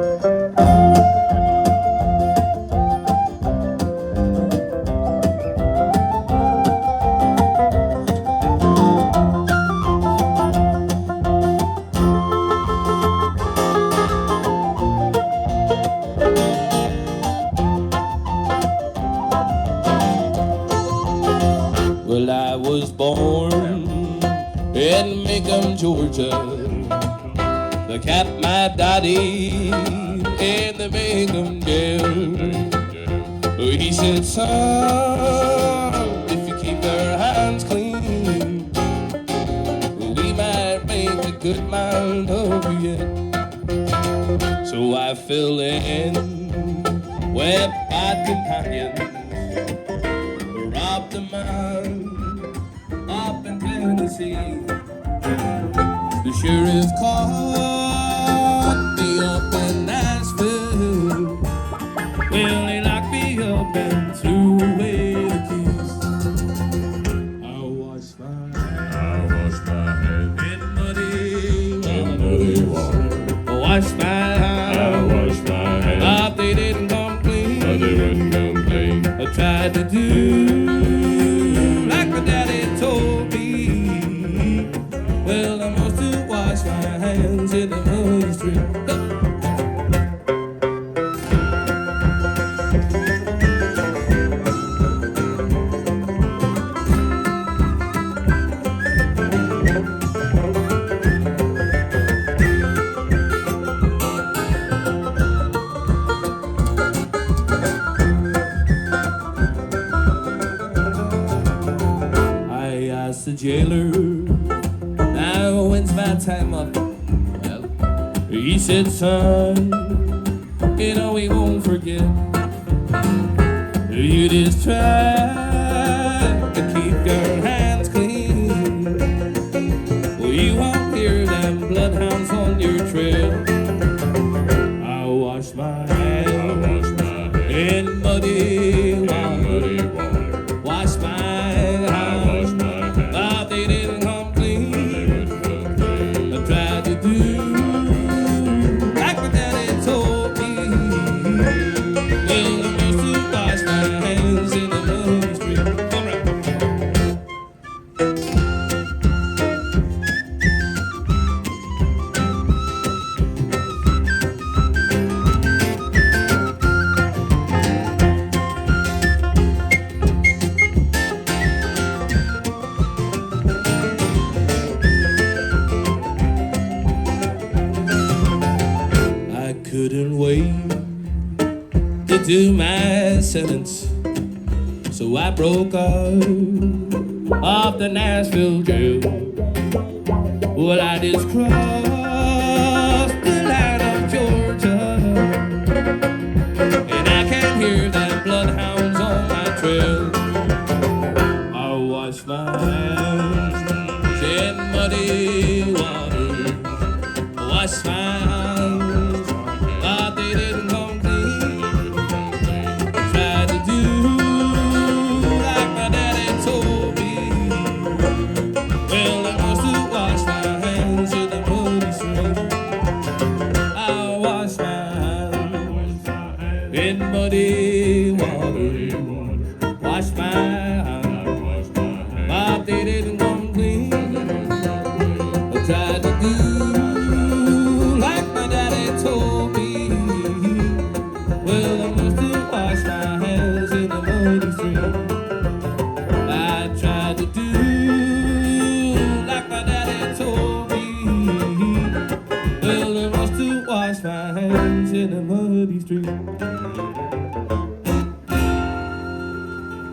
Well, I was born in Macon, Georgia. They kept my daddy in the Macon jail. He said, son, if you keep your hands clean, we might make a good man of you yet. So I fell in with bad companions, robbed a man up in Tennessee. The sheriff caught me up in Nashville. Well, they locked me up and threw away the keys. I washed my hands in muddy water. Wash my hands, but they didn't come clean. I tried to do like my daddy told me. Well, I must have washed my hands in the muddy street. The jailer, now when's my time up? Well, he said, son, you know we won't forget. You just try to keep your hands clean. Well, you won't hear them bloodhounds on your trail. I wash my hands in muddy water. Wash my hands, but they didn't come clean. I tried to do like my daddy told me. Well, I must have washed my hands in the muddy street. Come right. Couldn't wait to do my sentence, so I broke out of the Nashville jail. Well, I just crossed the line of Georgia, and I can hear them bloodhounds on my trail. I wash my hands in muddy water, wash my hands, but they didn't come clean. I tried to do like my daddy told me. Well, I must have washed my hands in the muddy street. I washed my hands in muddy water. Wash my hands, but they didn't come clean. I tried to do like my daddy told me. Well, I must have washed my hands in the muddy street. I tried to do like my daddy told me. Well, I must have washed my hands in the muddy street.